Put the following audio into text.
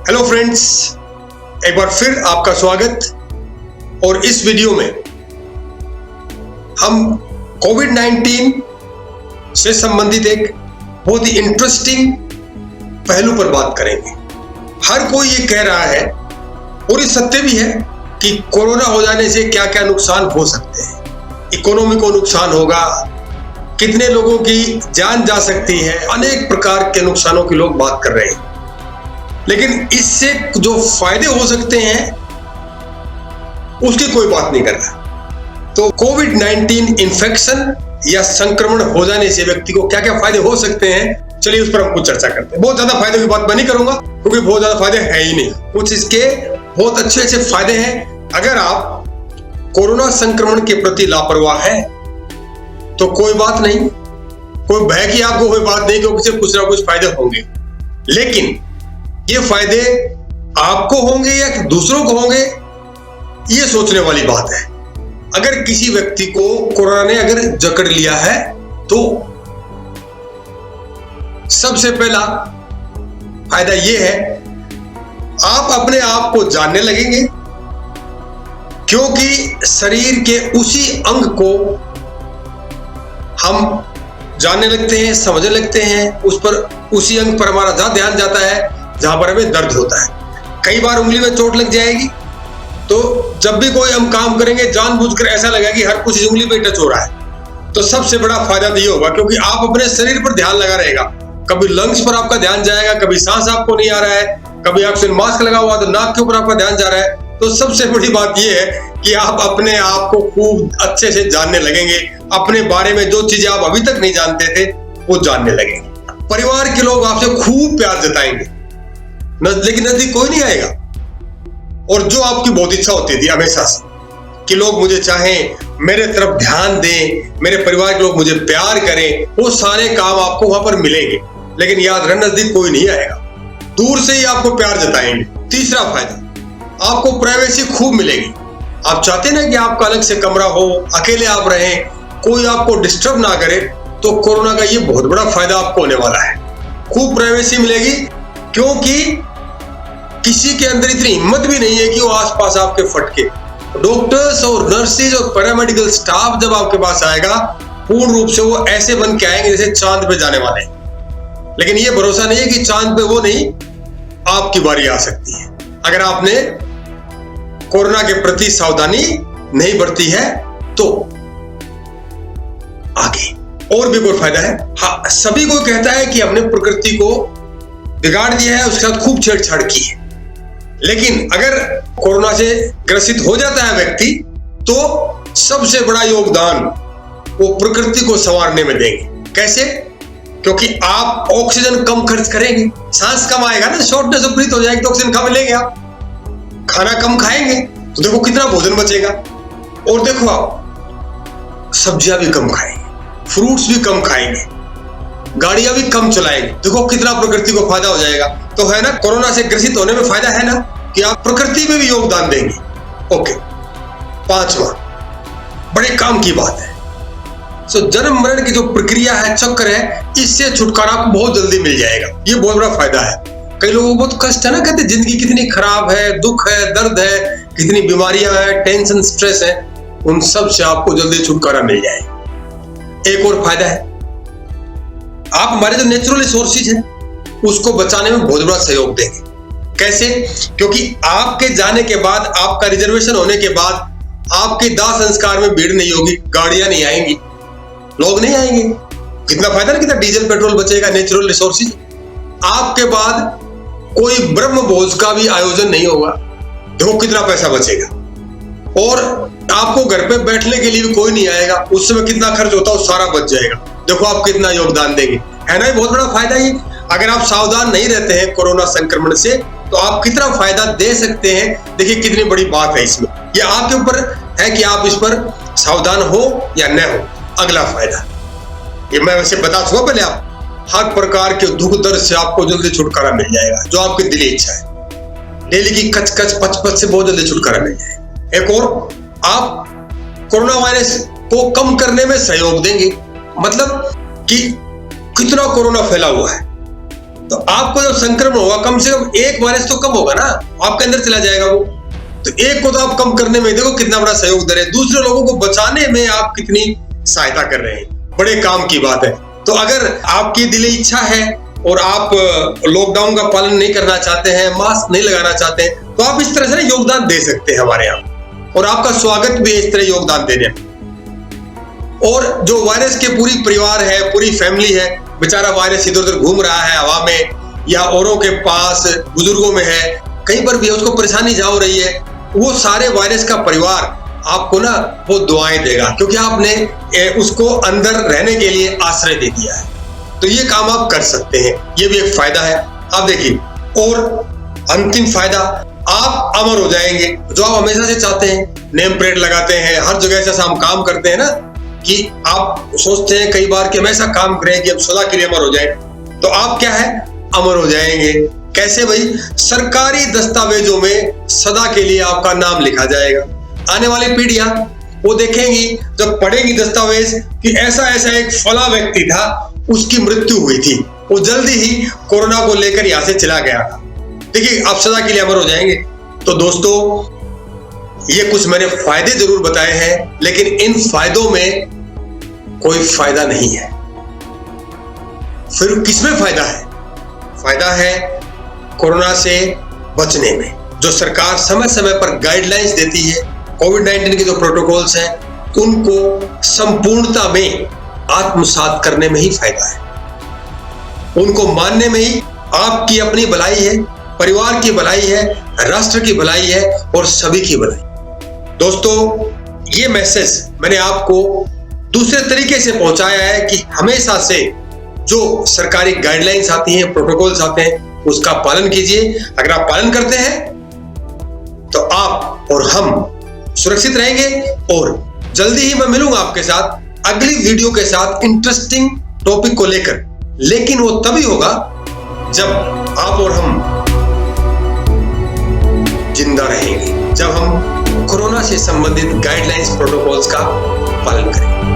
Hello friends, एक बार फिर आपका स्वागत। और इस वीडियो में हम कोविड-19 से संबंधित एक बहुत ही इंटरेस्टिंग पहलू पर बात करेंगे। हर कोई ये कह रहा है और ये सत्य भी है कि कोरोना हो जाने से क्या क्या नुकसान हो सकते हैं। इकोनॉमी को नुकसान होगा, कितने लोगों की जान जा सकती है, अनेक प्रकार के नुकसानों की लोग बात कर रहे हैं। लेकिन इससे जो फायदे हो सकते हैं उसकी कोई बात नहीं कर रहा। तो कोविड-19 इन्फेक्शन या संक्रमण हो जाने से व्यक्ति को क्या क्या फायदे हो सकते हैं, चलिए उस पर हम कुछ चर्चा करते हैं। बहुत ज्यादा फायदों की बात मैं नहीं करूंगा क्योंकि बहुत ज्यादा फायदे हैं ही नहीं। कुछ इसके बहुत अच्छे अच्छे फायदे हैं। अगर आप कोरोना संक्रमण के प्रति लापरवाह हैं तो कोई बात नहीं, कोई भय की आपको कोई बात नहीं, क्योंकि कुछ ना कुछ फायदे होंगे। लेकिन ये फायदे आपको होंगे या दूसरों को होंगे, ये सोचने वाली बात है। अगर किसी व्यक्ति को कोरोना ने अगर जकड़ लिया है तो सबसे पहला फायदा ये है, आप अपने आप को जानने लगेंगे, क्योंकि शरीर के उसी अंग को हम जानने लगते हैं, समझने लगते हैं। उस पर, उसी अंग पर हमारा ज्यादा ध्यान जाता है जहां पर हमें दर्द होता है। कई बार उंगली में चोट लग जाएगी तो जब भी कोई हम काम करेंगे जानबूझकर ऐसा लगेगा कि हर कुछ उंगली पे टच हो रहा है। तो सबसे बड़ा फायदा तो ये होगा, क्योंकि आप अपने शरीर पर ध्यान लगा रहेगा। कभी लंग्स पर आपका ध्यान जाएगा, कभी सांस आपको नहीं आ रहा है, कभी ऑक्सीजन मास्क लगा हुआ तो नाक के ऊपर आपका ध्यान जा रहा है। तो सबसे बड़ी बात यह है कि आप अपने आप को खूब अच्छे से जानने लगेंगे। अपने बारे में जो चीजें आप अभी तक नहीं जानते थे वो जानने लगेंगे। परिवार के लोग आपसे खूब प्यार जताएंगे, लेकिन नजदीक कोई नहीं आएगा। और जो आपकी बहुत इच्छा होती थी हमेशा से कि लोग मुझे चाहें, मेरे तरफ ध्यान दें, मेरे परिवार के लोग मुझे प्यार करें, वो सारे काम आपको वहां पर मिलेंगे। लेकिन याद रखना, नजदीक कोई नहीं आएगा, दूर से ही आपको प्यार जताएंगे। तीसरा फायदा, आपको प्राइवेसी खूब मिलेगी। आप चाहते ना कि आपका अलग से कमरा हो, अकेले आप रहें, कोई आपको डिस्टर्ब ना करे। तो कोरोना का ये बहुत बड़ा फायदा आपको होने वाला है। खूब प्राइवेसी मिलेगी, क्योंकि किसी के अंदर इतनी हिम्मत भी नहीं है कि वो आसपास आपके फटके। डॉक्टर्स और नर्सेज और पैरामेडिकल स्टाफ जब आपके पास आएगा, पूर्ण रूप से वो ऐसे बन के आएंगे जैसे चांद पे जाने वाले हैं। लेकिन ये भरोसा नहीं है कि चांद पे वो नहीं, आपकी बारी आ सकती है अगर आपने कोरोना के प्रति सावधानी नहीं बरती है। तो आगे और भी कोई फायदा है। हाँ, सभी को कहता है कि हमने प्रकृति को बिगाड़ दिया है, उसके साथ खूब छेड़छाड़ की है। लेकिन अगर कोरोना से ग्रसित हो जाता है व्यक्ति, तो सबसे बड़ा योगदान वो प्रकृति को संवारने में देंगे। कैसे? क्योंकि आप ऑक्सीजन कम खर्च करेंगे, सांस कम आएगा ना, शॉर्टनेस ऑफ ब्रीथ हो जाएगी तो ऑक्सीजन कम मिलेंगे। आप खाना कम खाएंगे तो देखो कितना भोजन बचेगा। और देखो आप सब्जियां भी कम खाएंगे, फ्रूट्स भी कम खाएंगे, गाड़ियां भी कम चलाएंगे, देखो कितना प्रकृति को फायदा हो जाएगा। तो है ना, कोरोना से ग्रसित होने में फायदा है ना कि आप प्रकृति में भी योगदान देंगे। ओके, पांचवा बड़े काम की बात है, सो जन्म मरण की जो प्रक्रिया है, चक्र है, इससे छुटकारा आपको बहुत जल्दी मिल जाएगा। ये बहुत बड़ा फायदा है। कई लोगों को बहुत कष्ट है ना, कहते जिंदगी कितनी खराब है, दुख है, दर्द है, कितनी बीमारियां हैं, टेंशन, स्ट्रेस है, उन सब से आपको जल्दी छुटकारा मिल जाएगा। एक और फायदा है, आप हमारे जो नेचुरल रिसोर्सेज हैं उसको बचाने में बहुत बड़ा सहयोग देंगे। कैसे? क्योंकि आपके जाने के बाद, आपका रिजर्वेशन होने के बाद आपके दाह संस्कार में भीड़ नहीं होगी, गाड़ियां नहीं आएंगी, लोग नहीं आएंगे। कितना फायदा ना, कितना डीजल पेट्रोल बचेगा, नेचुरल रिसोर्सेज। आपके बाद कोई ब्रह्म भोज का भी आयोजन नहीं होगा, देखो कितना पैसा बचेगा। और आपको घर पे बैठने के लिए भी कोई नहीं आएगा, उस समय कितना खर्च होता है वो सारा बच जाएगा। देखो आप कितना योगदान देंगे, है ना? ये बहुत बड़ा फायदा ही। अगर आप सावधान नहीं रहते हैं कोरोना संक्रमण से, तो आप कितना फायदा दे सकते हैं। देखिए कितनी बड़ी बात है इसमें। ये आपके ऊपर है कि आप इस पर सावधान हो या न हो। अगला फायदा, ये मैं वैसे बता दूंगा पहले, आप हर प्रकार के दुख दर्द से आपको जल्दी छुटकारा मिल जाएगा। जो आपकी दिली इच्छा है, डेली की कच कच पच पच से बहुत जल्दी छुटकारा मिल जाएगा। एक और, आप कोरोना वायरस को कम करने में सहयोग देंगे। मतलब कि कितना कोरोना फैला हुआ है, तो आपको जब संक्रमण होगा, कम से कम एक वायरस तो कम होगा ना, आपके अंदर चला जाएगा वो। तो एक को तो आप कम करने में देखो कितना बड़ा सहयोग दे रहे हैं, दूसरे लोगों को बचाने में आप कितनी सहायता कर रहे हैं, बड़े काम की बात है। तो अगर आपकी दिली इच्छा है और आप लॉकडाउन का पालन नहीं करना चाहते हैं, मास्क नहीं लगाना चाहते हैं, तो आप इस तरह से योगदान दे सकते हैं हमारे यहाँ, और आपका स्वागत भी है इस तरह योगदान देने में। और जो वायरस के पूरी परिवार है, पूरी फैमिली है, बेचारा वायरस इधर उधर घूम रहा है हवा में, या औरों के पास बुजुर्गों में है, कहीं पर भी है, उसको परेशानी जा हो रही है, वो सारे वायरस का परिवार आपको ना वो दुआएं देगा, क्योंकि आपने उसको अंदर रहने के लिए आश्रय दे दिया है। तो ये काम आप कर सकते हैं, ये भी एक फायदा है। आप देखिए, और अंतिम फायदा, आप अमर हो जाएंगे, जो आप हमेशा से चाहते हैं। नेम प्लेट लगाते हैं, हर जगह से हम काम करते हैं ना, कि आप सोचते हैं कई बार कि हम ऐसा काम करें कि हम सदा के लिए अमर हो जाएं। तो आप क्या है, अमर हो जाएंगे। कैसे भाई? सरकारी दस्तावेजों में सदा के लिए आपका नाम लिखा जाएगा। आने वाली पीढ़ियां वो देखेंगी, जब पढ़ेंगी दस्तावेज, कि ऐसा ऐसा एक फला व्यक्ति था, उसकी मृत्यु हुई थी, वो जल्दी ही कोरोना को लेकर यहां से चला गया था। देखिए, आप सदा के लिए अमर हो जाएंगे। तो दोस्तों, ये कुछ मैंने फायदे जरूर बताए हैं, लेकिन इन फायदों में कोई फायदा नहीं है। फिर किसमें फायदा है? फायदा है कोरोना से बचने में। जो सरकार समय समय पर गाइडलाइंस देती है, कोविड-19 के जो प्रोटोकॉल्स हैं, उनको संपूर्णता में आत्मसात करने में ही फायदा है। उनको मानने में ही आपकी अपनी भलाई है, परिवार की भलाई है, राष्ट्र की भलाई है, और सभी की भलाई। दोस्तों, ये मैसेज मैंने आपको दूसरे तरीके से पहुंचाया है कि हमेशा से जो सरकारी गाइडलाइंस आती हैं, प्रोटोकॉल्स आते हैं, उसका पालन कीजिए। अगर आप पालन करते हैं तो आप और हम सुरक्षित रहेंगे। और जल्दी ही मैं मिलूंगा आपके साथ अगली वीडियो के साथ इंटरेस्टिंग टॉपिक को लेकर, लेकिन वो तभी होगा जब आप और हम जिंदा रहेंगे, जब हम कोरोना से संबंधित गाइडलाइंस, प्रोटोकॉल्स का पालन करेंगे।